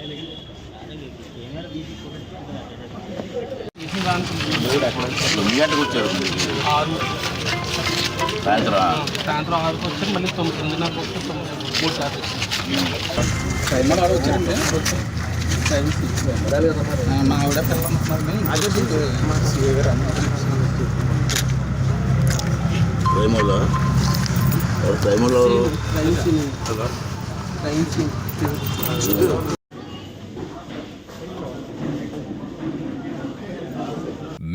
ఎన్ని గంటలకు వచ్చారు? 6 సాయంత్రం 6కి వచ్చారు. మళ్ళీ 9:30 వస్తే 3 సార్లు మా ఆవిడ ప్రేమలో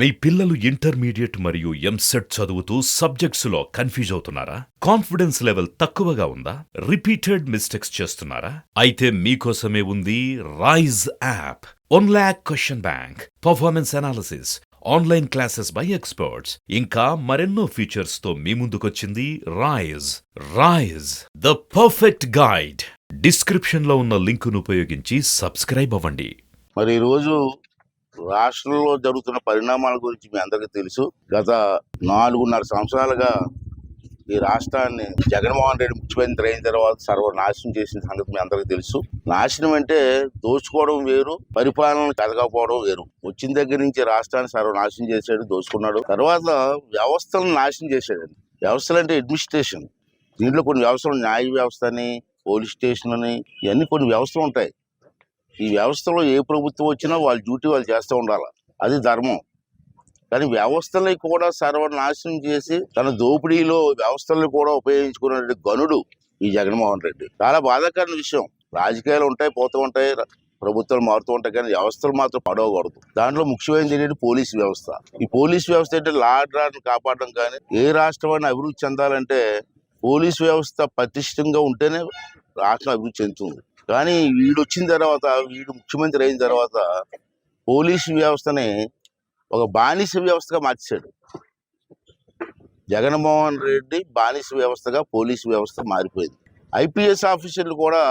మీ పిల్లలు ఇంటర్మీడియట్ మరియు ఎంసెట్ చదువుతూ సబ్జెక్ట్స్లో కన్ఫ్యూజ్ అవుతున్నారా? కాన్ఫిడెన్స్ లెవెల్ తక్కువగా ఉందా? రిపీటెడ్ మిస్టేక్స్ చేస్తున్నారా? అయితే మీకోసమే ఉంది Rise app. 1 lakh question bank, performance analysis, online classes by experts, ఇంకా మరెన్నో ఫీచర్స్ తో మీ ముందుకొచ్చింది Rise the perfect guide. Description లో ఉన్న లింకును ఉపయోగించి సబ్స్క్రైబ్ అవ్వండి. మరి ఈరోజు రాష్ట్రంలో జరుగుతున్న పరిణామాల గురించి మీ అందరికీ తెలుసు. గత 4.5 సంవత్సరాలుగా ఈ రాష్ట్రాన్ని జగన్మోహన్ రెడ్డి ముఖ్యమంత్రి అయిన తర్వాత సర్వనాశనం చేసిన సంగతి మీ అందరికీ తెలుసు. నాశనం అంటే దోచుకోవడం వేరు, పరిపాలన కదకపోవడం వేరు. వచ్చిన దగ్గర నుంచి రాష్ట్రాన్ని సర్వనాశనం చేశాడు, దోచుకున్నాడు. తర్వాత వ్యవస్థలను నాశనం చేశాడండి. వ్యవస్థలు అంటే అడ్మినిస్ట్రేషన్. దీంట్లో కొన్ని వ్యవస్థలు, న్యాయ వ్యవస్థ అని, పోలీస్ స్టేషన్ అని, ఇవన్నీ కొన్ని వ్యవస్థలు ఉంటాయి. ఈ వ్యవస్థలో ఏ ప్రభుత్వం వచ్చినా వాళ్ళ డ్యూటీ వాళ్ళు చేస్తూ ఉండాలి, అది ధర్మం. కానీ వ్యవస్థల్ని కూడా సర్వనాశనం చేసి తన దోపిడీలో వ్యవస్థల్ని కూడా ఉపయోగించుకునే గనుడు ఈ జగన్మోహన్ రెడ్డి. చాలా బాధాకరమైన విషయం. రాజకీయాలు ఉంటాయి, పోతూ ఉంటాయి, ప్రభుత్వాలు మారుతూ ఉంటాయి, కానీ వ్యవస్థలు మాత్రం పడవకూడదు. దాంట్లో ముఖ్యమైనది ఏంటంటే పోలీసు వ్యవస్థ. ఈ పోలీసు వ్యవస్థ అంటే లా అండ్ ఆర్డర్ని కాపాడడం. కానీ ఏ రాష్ట్రాన్ని అభివృద్ధి చెందాలంటే పోలీసు వ్యవస్థ పటిష్టంగా ఉంటేనే రాష్ట్రం అభివృద్ధి చెందుతుంది. కానీ వీడు వచ్చిన తర్వాత, వీడు ముఖ్యమంత్రి అయిన తర్వాత పోలీసు వ్యవస్థని ఒక బానిస వ్యవస్థగా మార్చాడు. జగన్మోహన్ రెడ్డి బానిస వ్యవస్థగా పోలీసు వ్యవస్థ మారిపోయింది. ఐపీఎస్ ఆఫీసర్లు కూడా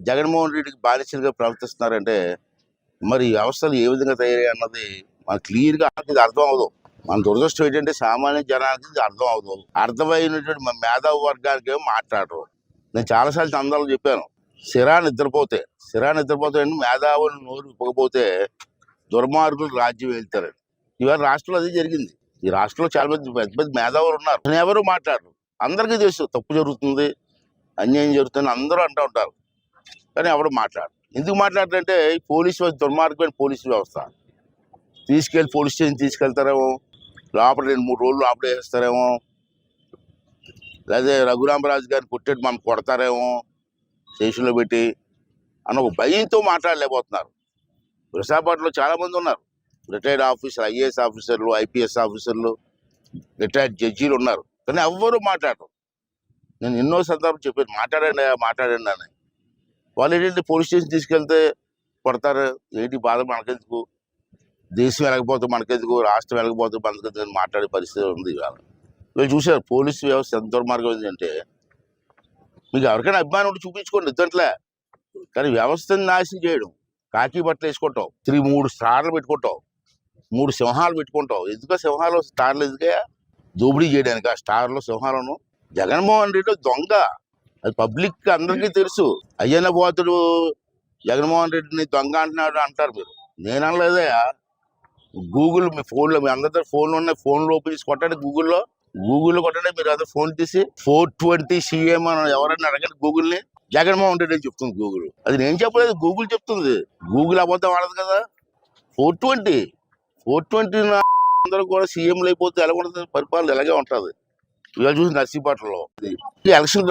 జగన్మోహన్ రెడ్డికి బానిసలుగా ప్రవర్తిస్తున్నారంటే మరి వ్యవస్థలు ఏ విధంగా తయారయ్యాయి అన్నది మనకు క్లియర్గా ఇది అర్థం అవదు. మన దురదృష్టం ఏంటంటే సామాన్య జనానికి ఇది అర్థం అవదు. అర్థమైనటువంటి మేధావి వర్గానికి ఏమో మాట్లాడరు. నేను చాలాసార్లు చందాలు చెప్పాను, సిరా నిద్రపోతే మేధావులు నోరు ఇప్పకపోతే దుర్మార్గులు రాజ్యం వెళ్తారు. ఇవాళ రాష్ట్రంలో అదే జరిగింది. ఈ రాష్ట్రంలో చాలా మంది పెద్ద పెద్ద మేధావులు ఉన్నారు, ఎవరు మాట్లాడరు. అందరికీ తెలుసు తప్పు జరుగుతుంది, అన్యాయం జరుగుతుంది, అందరూ అంటూ ఉంటారు, కానీ ఎవరు మాట్లాడరు. ఎందుకు మాట్లాడారంటే పోలీసు వ్యవస్థ, దుర్మార్గమైన పోలీసు వ్యవస్థ. తీసుకెళ్ళి పోలీస్ స్టేషన్ తీసుకెళ్తారేమో, లోపల 2-3 రోజులు లోపల వేస్తారేమో, లేదా రఘురామరాజు గారిని కొట్టేట్టు మనం కొడతారేమో స్టేషన్లో పెట్టి అన్న ఒక భయంతో మాట్లాడలేకపోతున్నారు. విశాఖపట్నంలో చాలామంది ఉన్నారు, రిటైర్డ్ ఆఫీసర్, ఐఏఎస్ ఆఫీసర్లు, ఐపీఎస్ ఆఫీసర్లు, రిటైర్డ్ జడ్జీలు ఉన్నారు, కానీ ఎవ్వరూ మాట్లాడరు. నేను ఎన్నో సందర్భాలు చెప్పాను, మాట్లాడండి అని. వాళ్ళు ఏంటంటే పోలీస్ స్టేషన్ తీసుకెళ్తే కొడతారు, ఏంటి బాధ మనకెందుకు, దేశం వెళ్ళకపోతే మనకెందుకు, రాష్ట్రం వెళ్ళకపోతే మనకెందుకు అని మాట్లాడే పరిస్థితి ఉంది ఇవాళ. వీళ్ళు చూశారు పోలీసు వ్యవస్థ ఎంత దుర్మార్గం ఏంటంటే, మీకు ఎవరికైనా అభిమానం ఉంటే చూపించుకోండి, ఇద్దట్లే. కానీ వ్యవస్థను నాశనం చేయడం, కాకి బట్టలు వేసుకుంటావు, 3 స్టార్లు పెట్టుకుంటావు, 3 సింహాలు పెట్టుకుంటావు. ఎందుకో సింహాలు స్టార్లు ఎందుకే? దోపిడీ చేయడానికి ఆ స్టార్లు సింహాలను. జగన్మోహన్ రెడ్డి దొంగ, అది పబ్లిక్ అందరికీ తెలుసు. అయ్యన్న పోతుడు జగన్మోహన్ రెడ్డిని దొంగ అంటున్నాడు అంటారు మీరు, నేను అనలేదయా. గూగుల్ మీ ఫోన్లో, మీ అందరి ఫోన్లు ఉన్నాయి, ఫోన్లో ఓపెన్ చేసి కొట్టండి, గూగుల్లో కొట్టండి. మీరు అదే ఫోన్ తీసి 420 CM అని ఎవరైనా అడగండి గూగుల్ని, జగన్మోహన్ రెడ్డి అని చెప్తుంది గూగుల్. అది నేను చెప్పలేదు, గూగుల్ చెప్తుంది. గూగుల్ అబద్ధం వాడదు కదా. 420 అందరూ కూడా సీఎంలు అయిపోతే ఎలా ఉంటుంది పరిపాలన, ఎలాగే ఉంటుంది. ఇవాళ చూసి నర్సీపట్నంలో ఎలక్షన్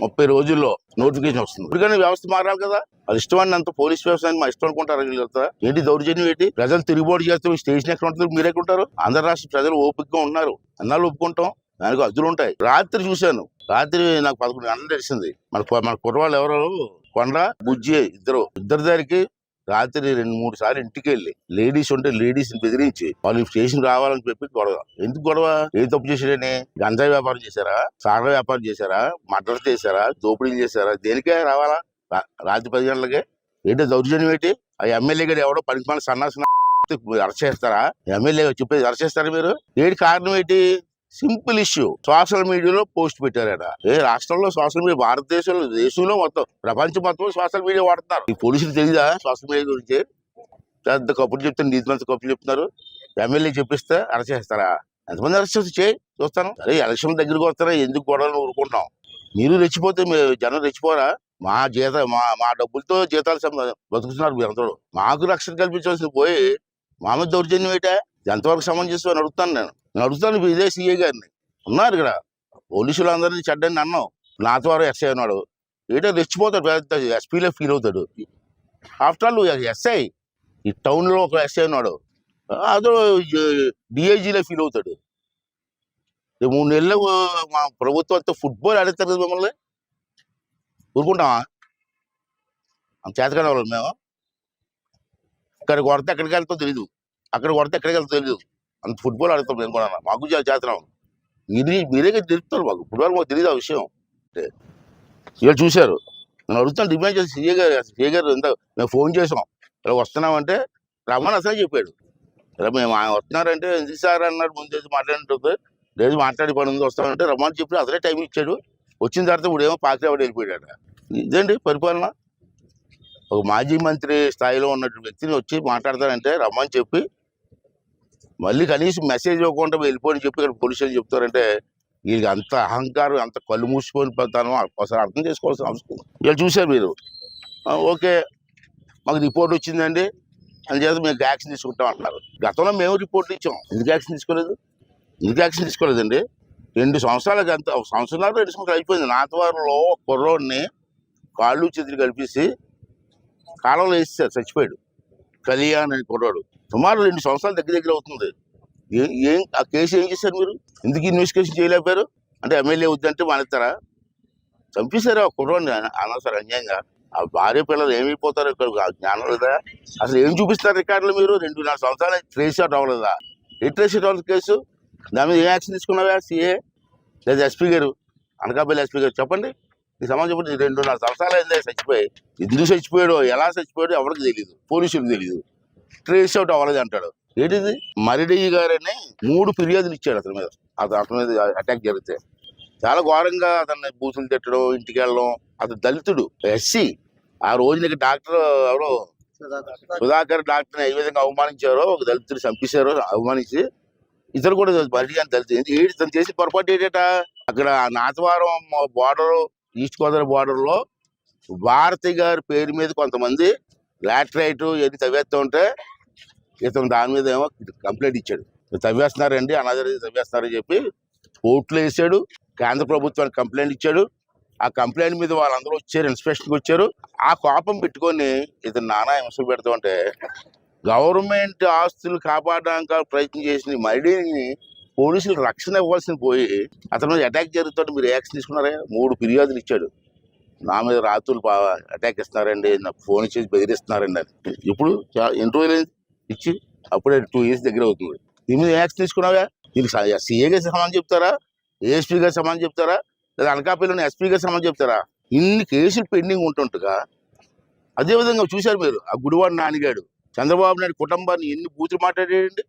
30 రోజుల్లో నోటిఫికేషన్ వస్తుంది. ఇప్పటికైనా వ్యవస్థ మారాలి కదా. అది ఇష్టమని అంత పోలీస్ వ్యవస్థ మా ఇష్టం అనుకుంటారు. ఏంటి దౌర్జన్యం ఏంటి? ప్రజలు తిరుగుబాటు చేస్తే స్టేషన్ ఎక్కడ ఉంటుంది, మీరు ఎక్కడ ఉంటారు? ఆంధ్ర రాష్ట్ర ప్రజలు ఓపికగా ఉన్నారు, అన్నాళ్ళు ఒప్పుకుంటాం, దానికి అద్దులు ఉంటాయి. రాత్రి చూశాను, రాత్రి నాకు 11 గంటలు తెలిసింది. మన కుర్రవాళ్ళు ఎవరు, కొండ బుజ్జి ఇద్దరి దగ్గరికి రాత్రి 2-3 సార్లు ఇంటికి వెళ్ళి లేడీస్ ఉంటే లేడీస్ని బెదిరించి వాళ్ళు స్టేషన్ రావాలని చెప్పి గొడవ. ఎందుకు గొడవ? ఏ తప్పు చేశాడని? గంజాయి వ్యాపారం చేశారా, సాగ వ్యాపారం చేశారా, మర్డర్ చేశారా, దోపిడీలు చేశారా? దేనికే రావాలా రాత్రి 10 గంటలకే? ఏంటో దౌర్జన్యం ఏంటి? ఆ ఎమ్మెల్యే గారు ఎవడో పనికి సన్నాసిన అరెస్ట్ చేస్తారా? ఎమ్మెల్యే చెప్పేది అరెస్ట్ చేస్తారా మీరు? ఏంటి కారణం ఏంటి? సింపుల్ ఇష్యూ సోషల్ మీడియాలో పోస్ట్ పెట్టారట. రాష్ట్రంలో సోషల్ మీడియా దేశంలో మొత్తం ప్రపంచం మొత్తం సోషల్ మీడియా వాడుతున్నారు. ఈ పోలీసులు తెలియదా సోషల్ మీడియా గురించి? పెద్ద కప్పులు చెప్తారు, నీతి మంత్రి కప్పులు చెప్తున్నారు. ఎమ్మెల్యే చెప్పిస్తే అరెస్ట్ చేస్తారా? ఎంతమంది అరెస్ట్ చేసి చూస్తాను. అరే ఎలక్షన్ దగ్గరికి వస్తారా, ఎందుకు గొడవలు ఊరుకుంటాం? మీరు రెచ్చిపోతే జనం రెచ్చిపోరా? మా డబ్బులతో జీతాలు బతుకుతున్నారు మీరు అందరూ. మాకు రక్షణ కల్పించవలసింది పోయి మా మీద దౌర్జన్యం ఏంటా? ఎంతవరకు సమంజసం అని అడుగుతాను. నేను అడుగుతాను ఇదే సీఏ గారిని. ఉన్నారు ఇక్కడ పోలీసులు అందరినీ చెడ్డని అన్నాం. నా ద్వారా ఎస్ఐ అన్నాడు. ఏటో రెచ్చిపోతాడు, పెద్ద ఎస్పీలో ఫీల్ అవుతాడు. ఆఫ్టర్ ఆల్ ఎస్ఐ ఈ టౌన్లో ఒక ఎస్ఐ ఉన్నాడు, అదో డిఐజీలో ఫీల్ అవుతాడు. 3 నెలలు మా ప్రభుత్వంతో ఫుట్బాల్ ఆడతారు కదా, మిమ్మల్ని ఊరుకుంటామా? అంత చేతకాని వాళ్ళు మేము. ఇక్కడ కొడితే ఎక్కడికి వెళ్తాం తెలీదు, అక్కడ కొడితే ఎక్కడికి వెళ్తాం తెలీదు. అంత ఫుట్బాల్ ఆడతాం మేము కూడా. మాకు చేతనం మీరే తెలుపుతారు మాకు. ఫుట్బాల్ మాకు తెలియదు ఆ విషయం. వీళ్ళు చూశారు. నేను అడుగుతాను, డిమాండ్ చేసి సీఏ గారు ఎంత మేము ఫోన్ చేసాం, ఇలా వస్తున్నామంటే రమ్మని అసలే చెప్పాడు. ఇలా మేము వస్తున్నారంటే ఎందుకు సార్ అన్నాడు. ముందు మాట్లాడినట్టు లేదు, మాట్లాడి పని ఉంది వస్తామంటే రమ్మని చెప్పి అసలే టైం ఇచ్చాడు. వచ్చిన తర్వాత ఇప్పుడు ఏమో పాకిరావాడు వెళ్ళిపోయాడు. ఇదండి పరిపాలన. ఒక మాజీ మంత్రి స్థాయిలో ఉన్నటువంటి వ్యక్తిని వచ్చి మాట్లాడతారంటే రమ్మని చెప్పి మళ్ళీ కనీసం మెసేజ్ ఇవ్వకుండా వెళ్ళిపోని చెప్పి ఇక్కడ పోలీసులు చెప్తారంటే వీళ్ళకి అంత అహంకారం, అంత కళ్ళు మూసుకొని పోతాను ఒకసారి అర్థం చేసుకోవాల్సిన అవసరం. వీళ్ళు చూశారు మీరు, ఓకే మాకు రిపోర్ట్ వచ్చిందండి అని చేత మేము యాక్షన్ తీసుకుంటాం అంటున్నారు. గతంలో మేము రిపోర్ట్ ఇచ్చాం, ఎందుకు యాక్షన్ తీసుకోలేదండి? 2 సంవత్సరాలకి అంత సంవత్సరాలు 2 సంవత్సరాలు అయిపోయింది. నాతవారులో కుర్రోడిని కాళ్ళు చేతులు కలిపేసి కాలంలో వేసేసారు, చచ్చిపోయాడు. కళ్యాణ్ అని కుర్రాడు. సుమారు 2 సంవత్సరాలు దగ్గర అవుతుంది. ఏం ఆ కేసు ఏం చేశారు మీరు? ఎందుకు ఇన్వెస్టిగేషన్ చేయలేకపోయారు? అంటే ఎమ్మెల్యే వద్దంటే మానేస్తారా? చంపేశారు ఆ కుర్రోడిని అనవసరం అన్యాయంగా. ఆ భార్య పిల్లలు ఏమైపోతారు? ఇక్కడ జ్ఞానం లేదా? అసలు ఏం చూపిస్తారు రికార్డులు మీరు? 2-4 సంవత్సరాలు ట్రేస్ అవుట్ అవ్వలేదా? ఏ ట్రేస్ అవుట్ అవ్వలేదు కేసు? దాని మీద ఏ యాక్షన్ తీసుకున్నావా సీఏ లేదా ఎస్పీ గారు, అనకాపల్లి ఎస్పీ గారు? చెప్పండి. ఈ సమాజం చెప్పండి. 2-4 సంవత్సరాలు అయిందే చచ్చిపోయి. ఎందుకు చచ్చిపోయాడో, ఎలా చచ్చిపోయాడో ఎవరికి తెలియదు, పోలీసులకు తెలియదు. ట్రేస్ అవుట్ అవ్వలేదు అంటాడు. ఏంటిది? మరిడయ్య గారని 3 ఫిర్యాదులు ఇచ్చాడు అతని మీద. అతని మీద అటాక్ జరిగితే చాలా ఘోరంగా అతన్ని బూతులు తిట్టడం, ఇంటికి వెళ్ళడం. అతను దళితుడు, ఎస్సీ. ఆ రోజు నీకు డాక్టర్ ఎవరో సుధాకర్ డాక్టర్ని ఏ విధంగా అవమానించారో, ఒక దళితుడు చంపేశారో అవమానించి, ఇతను కూడా బయట దళితుడు. ఇతను చేసి పొరపాటు ఏంటట, అక్కడ నాతవారం బార్డర్, ఈస్ట్ గోదావరి బార్డర్లో భారతి గారి పేరు మీద కొంతమంది లాటరైట్ ఎన్ని తవ్వేస్తూ ఉంటే ఇతను దాని మీద ఏమో కంప్లైంట్ ఇచ్చాడు. తవ్వేస్తున్నారండి, అనాథరి తవ్వేస్తున్నారని చెప్పి కోర్టులో వేసాడు. కేంద్ర ప్రభుత్వానికి కంప్లైంట్ ఇచ్చాడు. ఆ కంప్లైంట్ మీద వాళ్ళందరూ వచ్చారు, ఇన్స్పెక్షన్కి వచ్చారు. ఆ కోపం పెట్టుకొని ఇతను నానా హింసలు పెడుతూ ఉంటే గవర్నమెంట్ ఆస్తులు కాపాడడానికి ప్రయత్నం చేసిన మరిడీని పోలీసులు రక్షణ ఇవ్వాల్సిన పోయి అతని మీద అటాక్ జరుగుతుంటే మీరు యాక్షన్ తీసుకున్నారా? 3 ఫిర్యాదులు ఇచ్చాడు. నా మీద రాత్రులు అటాక్ ఇస్తున్నారండి, నాకు ఫోన్ ఇచ్చేసి బెదిరిస్తున్నారండి అని. ఇప్పుడు ఎన్ని రోజులు ఇచ్చి అప్పుడే 2 years దగ్గర అవుతుంది. దీని మీద యాక్షన్ తీసుకున్నావా? దీనికి సీఏ గారి సమానం చెప్తారా, ఏఎస్పీ గారి సమానం చెప్తారా, లేదా అనకాపల్లిలోని ఎస్పీ గారి సమానం చెప్తారా? ఇన్ని కేసులు పెండింగ్ ఉంటుండగా అదేవిధంగా చూశారు మీరు ఆ గుడివాడ నానిగాడు చంద్రబాబు నాయుడు కుటుంబాన్ని ఎన్ని బూతులు మాట్లాడాడండి.